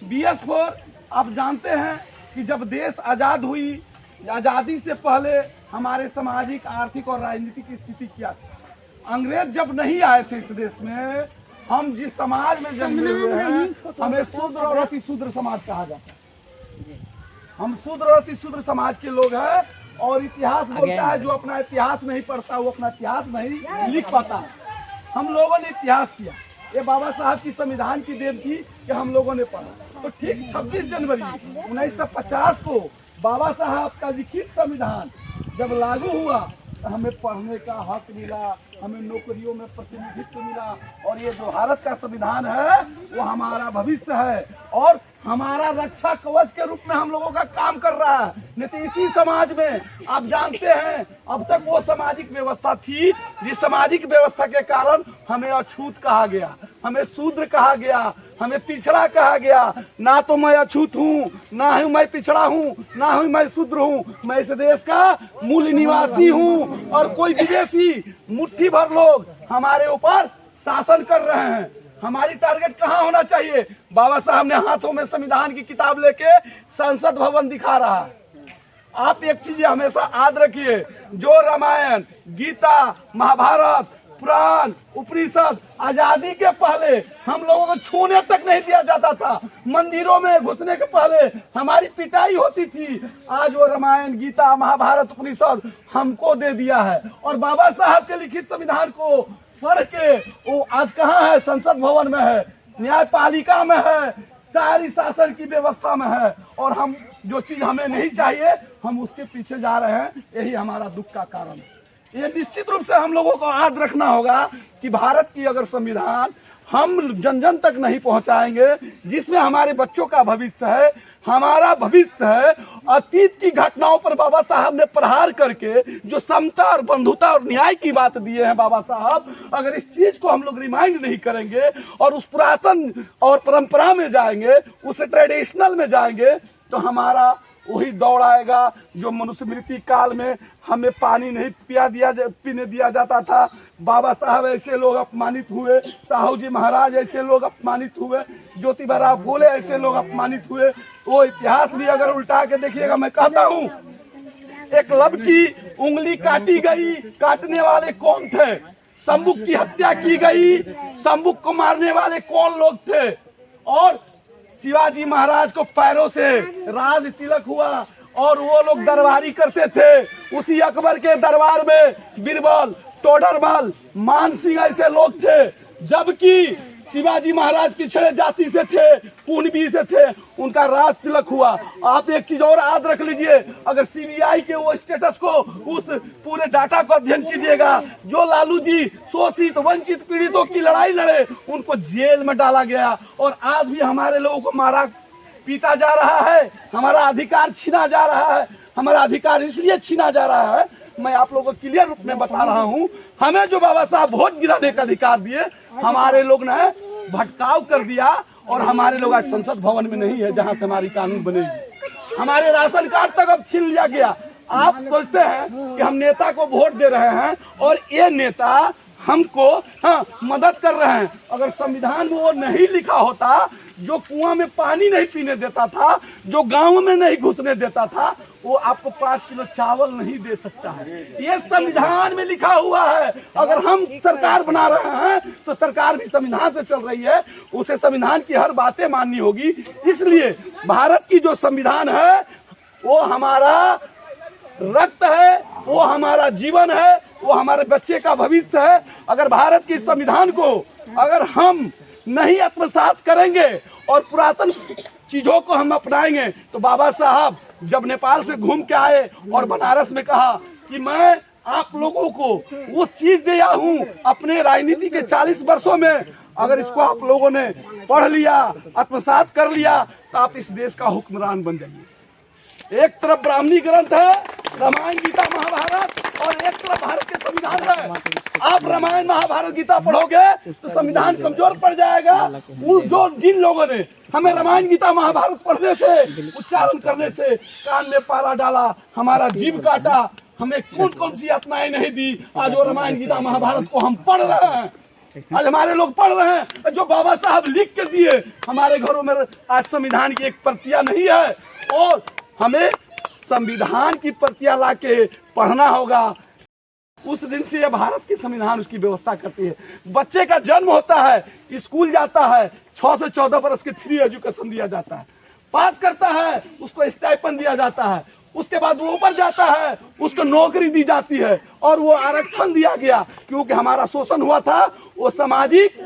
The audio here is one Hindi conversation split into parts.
BS4 आप जानते हैं कि जब देश आज़ाद हुई, आज़ादी से पहले हमारे सामाजिक, आर्थिक और राजनीतिक स्थिति क्या थी। अंग्रेज जब नहीं आए थे इस देश में, हम जिस समाज में जन्मे हुए हैं हमें शूद्र और अति शूद्र समाज कहा जाता है। हम शूद्र और अति शूद्र समाज के लोग हैं। और इतिहास बोलता है जो अपना इतिहास नहीं पढ़ता वो अपना इतिहास नहीं लिख पाता है। हम लोगों ने इतिहास किया, ये बाबा साहब की संविधान की देन थी कि हम लोगों ने पढ़ा। तो ठीक 26 जनवरी 1950 को बाबा साहब का लिखित संविधान जब लागू हुआ तो हमें पढ़ने का हक मिला, हमें नौकरियों में प्रतिनिधित्व मिला। और ये जो भारत का संविधान है वो हमारा भविष्य है और हमारा रक्षा कवच के रूप में हम लोगों का काम कर रहा है। नहीं तो इसी समाज में आप जानते हैं अब तक वो सामाजिक व्यवस्था थी जिस सामाजिक व्यवस्था के कारण हमें अछूत कहा गया, हमें शूद्र कहा गया, हमें पिछड़ा कहा गया। ना तो मैं अछूत हूँ, ना ही मैं पिछड़ा हूँ, ना ही मैं शूद्र हूँ। मैं इस देश का मूल निवासी हूँ और कोई विदेशी मुट्ठी भर लोग हमारे ऊपर शासन कर रहे हैं। हमारी टारगेट कहाँ होना चाहिए? बाबा साहब ने हाथों में संविधान की किताब लेके संसद भवन दिखा रहा है। आप एक चीज हमेशा याद रखिए, जो रामायण, गीता, महाभारत, पुराण, उपनिषद आजादी के पहले हम लोगों को छूने तक नहीं दिया जाता था। मंदिरों में घुसने के पहले हमारी पिटाई होती थी। आज वो रामायण, गीता, महाभारत, उपनिषद हमको दे दिया है। और बाबा साहब के लिखित संविधान को पढ़ के वो आज कहाँ है? संसद भवन में है, न्यायपालिका में है, सारी शासन की व्यवस्था में है। और हम जो चीज हमें नहीं चाहिए हम उसके पीछे जा रहे हैं। यही हमारा दुख का कारण है। ये निश्चित रूप से हम लोगों को याद रखना होगा कि भारत की अगर संविधान हम जन जन तक नहीं पहुंचाएंगे, जिसमें हमारे बच्चों का भविष्य है, हमारा भविष्य है। अतीत की घटनाओं पर बाबा साहब ने प्रहार करके जो समता और बंधुता और न्याय की बात दिए हैं बाबा साहब, अगर इस चीज को हम लोग रिमाइंड नहीं करेंगे और उस पुरातन और परंपरा में जाएंगे, उस ट्रेडिशनल में जाएंगे, तो हमारा वही दौड़ आएगा जो मनुष्य मृत्यु काल में हमें पानी नहीं पीने दिया जाता था। बाबा साहब ऐसे लोग अपमानित हुए, साहू जी महाराज ऐसे लोग अपमानित हुए, ज्योतिबा फुले ऐसे लोग अपमानित हुए। वो इतिहास भी अगर उल्टा के देखिएगा, मैं कहता हूँ एकलव्य की उंगली काटी गई, काटने वाले कौन थे? शंभुक की हत्या की गई, शंभुक को मारने वाले कौन लोग थे? और शिवाजी महाराज को पैरों से राज तिलक हुआ और वो लोग दरबारी करते थे। उसी अकबर के दरबार में बीरबल, टोडरमल, मान सिंह ऐसे लोग थे। जबकि शिवाजी महाराज पिछड़े जाति से थे, कुणबी से थे, उनका राज तिलक हुआ। आप एक चीज और याद रख लीजिए, अगर सीबीआई के वो स्टेटस को, उस पूरे डाटा को अध्ययन कीजिएगा, जो लालू जी शोषित वंचित पीड़ितों की लड़ाई लड़े उनको जेल में डाला गया। और आज भी हमारे लोगों को मारा पीटा जा रहा है, हमारा अधिकार छीना जा रहा है। हमारा अधिकार इसलिए छीना जा रहा है, मैं आप लोगों को क्लियर रूप में बता रहा हूँ, हमें जो बाबा साहब वोट गिराने का अधिकार दिए, हमारे लोग ने भटकाव कर दिया। और हमारे लोग आज संसद भवन में नहीं है जहाँ से हमारी कानून बनेगी। हमारे राशन कार्ड तक अब छीन लिया गया। आप सोचते हैं कि हम नेता को वोट दे रहे हैं और ये नेता हमको मदद कर रहे हैं। अगर संविधान में वो नहीं लिखा होता, जो कुआं में पानी नहीं पीने देता था, जो गांव में नहीं घुसने देता था, वो आपको 5 किलो चावल नहीं दे सकता है। ये संविधान में लिखा हुआ है। अगर हम सरकार बना रहे हैं तो सरकार भी संविधान से चल रही है, उसे संविधान की हर बातें माननी होगी। इसलिए भारत की जो संविधान है वो हमारा रक्त है, वो हमारा जीवन है, वो हमारे बच्चे का भविष्य है। अगर भारत के संविधान को अगर हम नहीं आत्मसात करेंगे और पुरातन चीजों को हम अपनाएंगे, तो बाबा साहब जब नेपाल से घूम के आए और बनारस में कहा कि मैं आप लोगों को वो चीज दिया हूँ अपने राजनीति के 40 वर्षों में, अगर इसको आप लोगों ने पढ़ लिया, आत्मसात कर लिया, तो आप इस देश का हुक्मरान बन जाइए। एक तरफ ब्राह्मणी ग्रंथ है, रामायण, गीता, महाभारत, और एक तरफ भारत के संविधान है। आप रामायण, महाभारत, गीता पढ़ोगे तो संविधान कमजोर पड़ जाएगा। जिन लोगों ने हमें रामायण, गीता, महाभारत पढ़ने से, उच्चारण करने से कान में पारा डाला, हमारा जीव काटा, हमें कौन कौन सी यातनाएं नहीं दी, आज वो रामायण, गीता, महाभारत को हम पढ़ रहे हैं। आज हमारे लोग पढ़ रहे हैं जो बाबा साहब लिख के दिए, हमारे घरों में आज संविधान की एक प्रतियां नहीं है, और हमें संविधान की प्रतियां लाके पढ़ना होगा। उस दिन से यह भारत की संविधान उसकी व्यवस्था करती है। बच्चे का जन्म होता है, स्कूल जाता है, 6 से 14 बरस की फ्री एजुकेशन दिया जाता है, पास करता है उसको स्टाइपेंड दिया जाता है, उसके बाद वो ऊपर जाता है उसको नौकरी दी जाती है, और वो आरक्षण दिया गया क्योंकि हमारा शोषण हुआ था, वो सामाजिक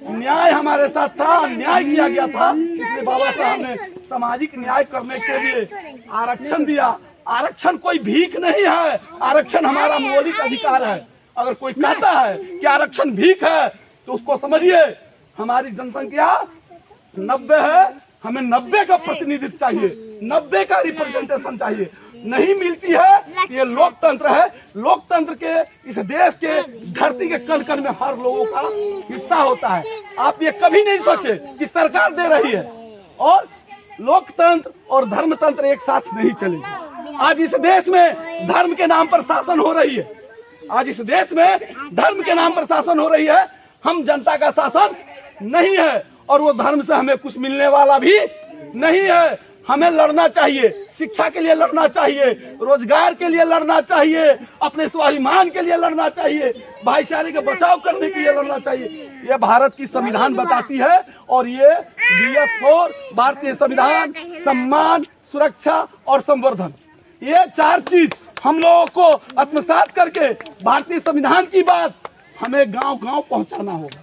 न्याय हमारे साथ था, न्याय किया गया था, इसलिए बाबा साहब ने सामाजिक न्याय करने के लिए आरक्षण दिया। आरक्षण कोई भीख नहीं है, आरक्षण हमारा मौलिक अधिकार है। अगर कोई कहता है कि आरक्षण भीख है तो उसको समझिए, हमारी जनसंख्या 90 है, हमें 90 का प्रतिनिधित्व चाहिए, 90 का रिप्रेजेंटेशन चाहिए। नहीं मिलती है, ये लोकतंत्र है। लोकतंत्र के इस देश के धरती के कण कण में हर लोगों का हिस्सा होता है। आप ये कभी नहीं सोचे कि सरकार दे रही है, और लोकतंत्र और धर्मतंत्र एक साथ नहीं चलेंगे। आज इस देश में धर्म के नाम पर शासन हो रही है, आज इस देश में धर्म के नाम पर शासन हो रही है। हम जनता का शासन नहीं है, और वो धर्म से हमें कुछ मिलने वाला भी नहीं है। हमें लड़ना चाहिए, शिक्षा के लिए लड़ना चाहिए, रोजगार के लिए लड़ना चाहिए, अपने स्वाभिमान के लिए लड़ना चाहिए, भाईचारे का बचाव करने के लिए लड़ना चाहिए। ये भारत की संविधान बताती है, और ये BS4 भारतीय संविधान, सम्मान, सुरक्षा और संवर्धन, ये 4 चीज हम लोगों को आत्मसात करके भारतीय संविधान की बात हमें गांव गांव पहुंचाना होगा,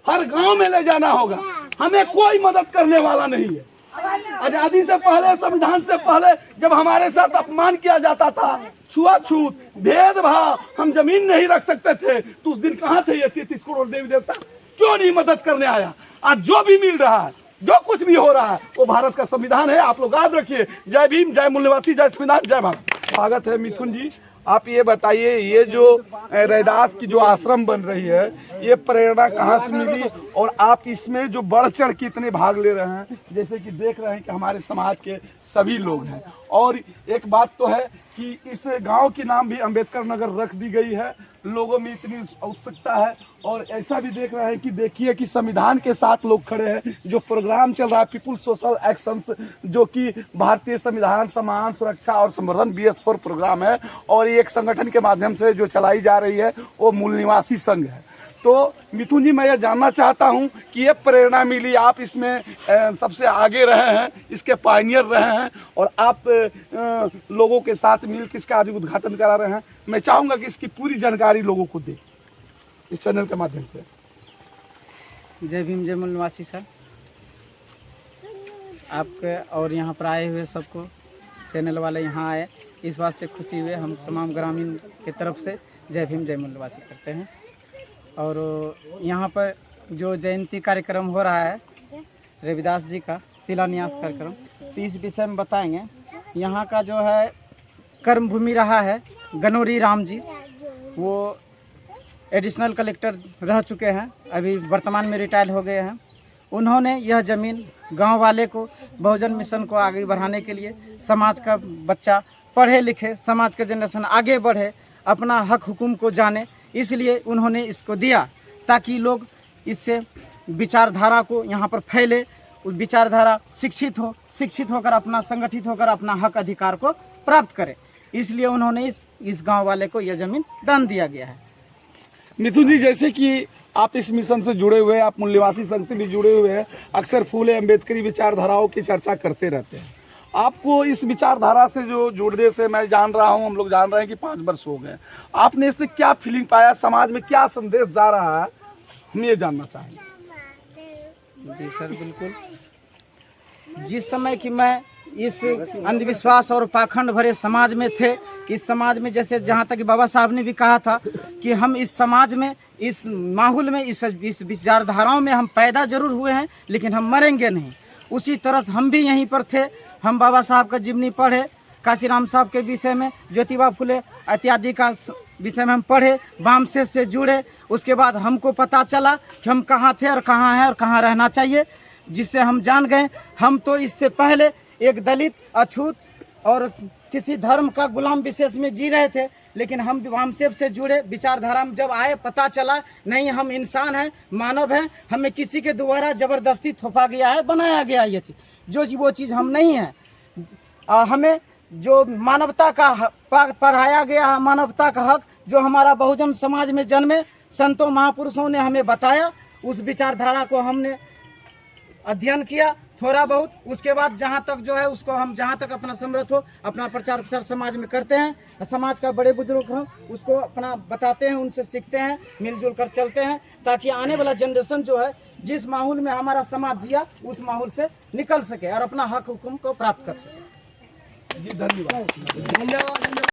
हर गांव में ले जाना होगा। हमें कोई मदद करने वाला नहीं है। आजादी से पहले, संविधान से पहले जब हमारे साथ अपमान किया जाता था, छुआछूत, भेदभाव, हम जमीन नहीं रख सकते थे, तो उस दिन कहाँ थे ये 33 करोड़ देवी देवता? क्यों नहीं मदद करने आया? आज जो भी मिल रहा है, जो कुछ भी हो रहा है, वो भारत का संविधान है। आप लोग याद रखिए। जय भीम, जय मूल निवासी, जय संविधान, जय भारत। स्वागत है मिथुन जी। आप ये बताइए, ये जो रैदास की जो आश्रम बन रही है, ये प्रेरणा कहाँ से मिली, और आप इसमें जो बढ़ चढ़ के इतने भाग ले रहे हैं, जैसे कि देख रहे हैं कि हमारे समाज के सभी लोग हैं। और एक बात तो है कि इस गांव की नाम भी अंबेडकर नगर रख दी गई है, लोगों में इतनी उत्सुकता है। और ऐसा भी देख रहे हैं कि देखिए कि संविधान के साथ लोग खड़े हैं। जो प्रोग्राम चल रहा है पीपुल सोशल एक्शंस, जो कि भारतीय संविधान, सम्मान, सुरक्षा और संवर्धन BS4 प्रोग्राम है, और ये एक संगठन के माध्यम से जो चलाई जा रही है वो मूल निवासी संघ है। तो मिथुन जी, मैं ये जानना चाहता हूँ कि ये प्रेरणा मिली, आप इसमें सबसे आगे रहे हैं, इसके पायनियर रहे हैं, और आप लोगों के साथ मिलकर इसका आज उद्घाटन करा रहे हैं। मैं चाहूँगा कि इसकी पूरी जानकारी लोगों को दें इस चैनल के माध्यम से। जय भीम, जय मूल निवासी सर। आपके और यहाँ पर आए हुए सबको, चैनल वाले यहाँ आए, इस बात से खुशी हुए। हम तमाम ग्रामीण की तरफ से जय भीम, जय मूल निवासी करते हैं। और यहाँ पर जो जयंती कार्यक्रम हो रहा है रविदास जी का शिलान्यास कार्यक्रम, तो इस विषय में बताएंगे। यहाँ का जो है कर्म भूमि रहा है गनौरी राम जी, वो एडिशनल कलेक्टर रह चुके हैं, अभी वर्तमान में रिटायर हो गए हैं। उन्होंने यह ज़मीन गांव वाले को, बहुजन मिशन को आगे बढ़ाने के लिए, समाज का बच्चा पढ़े लिखे, समाज का जनरेशन आगे बढ़े, अपना हक हुकुम को जाने, इसलिए उन्होंने इसको दिया ताकि लोग इससे विचारधारा को यहाँ पर फैले, विचारधारा शिक्षित हो, शिक्षित होकर अपना संगठित होकर अपना हक अधिकार को प्राप्त करे। इसलिए उन्होंने इस गांव वाले को यह ज़मीन दान दिया गया है। मिथुन जी, जैसे कि आप इस मिशन से जुड़े हुए हैं, आप मूल निवासी संघ से भी जुड़े हुए हैं, अक्सर फूले अम्बेडकरी विचारधाराओं की चर्चा करते रहते हैं। आपको इस विचारधारा से जो जुड़ने से मैं जान रहा हूं, हम लोग जान रहे हैं कि 5 वर्ष हो गए, आपने इससे क्या फीलिंग पाया, समाज में क्या संदेश जा रहा है, हम ये जानना चाहेंगे। जी सर, बिल्कुल। जिस समय कि मैं इस अंधविश्वास और पाखंड भरे समाज में थे, इस समाज में जैसे जहाँ तक बाबा साहब ने भी कहा था कि हम इस समाज में, इस माहौल में, इस विचारधाराओं में हम पैदा जरूर हुए हैं, लेकिन हम मरेंगे नहीं। उसी तरह से हम भी यहीं पर थे। हम बाबा साहब का जीवनी पढ़े, काशीराम साहब के विषय में, ज्योतिबा फुले इत्यादि का विषय में हम पढ़े, वामसेव से जुड़े। उसके बाद हमको पता चला कि हम कहाँ थे और कहाँ हैं और कहाँ रहना चाहिए, जिससे हम जान गए हम तो इससे पहले एक दलित, अछूत और किसी धर्म का गुलाम विशेष में जी रहे थे, लेकिन हम वामसेप से जुड़े विचारधारा में जब आए, पता चला नहीं हम इंसान हैं, मानव हैं, हमें किसी के द्वारा ज़बरदस्ती थोपा गया है, बनाया गया ये चीज़, वो चीज़ हम नहीं हैं। हमें जो मानवता का पढ़ाया गया है, मानवता का हक जो हमारा बहुजन समाज में जन्मे संतों महापुरुषों ने हमें बताया, उस विचारधारा को हमने अध्ययन किया थोड़ा बहुत। उसके बाद जहाँ तक जो है उसको हम जहाँ तक अपना समर्थ हो अपना प्रचार प्रसार समाज में करते हैं। समाज का बड़े बुजुर्ग हो उसको अपना बताते हैं, उनसे सीखते हैं, मिलजुल कर चलते हैं, ताकि आने वाला जनरेशन जो है जिस माहौल में हमारा समाज जिया उस माहौल से निकल सके और अपना हक हुक्म को प्राप्त कर सके। जी धन्यवाद।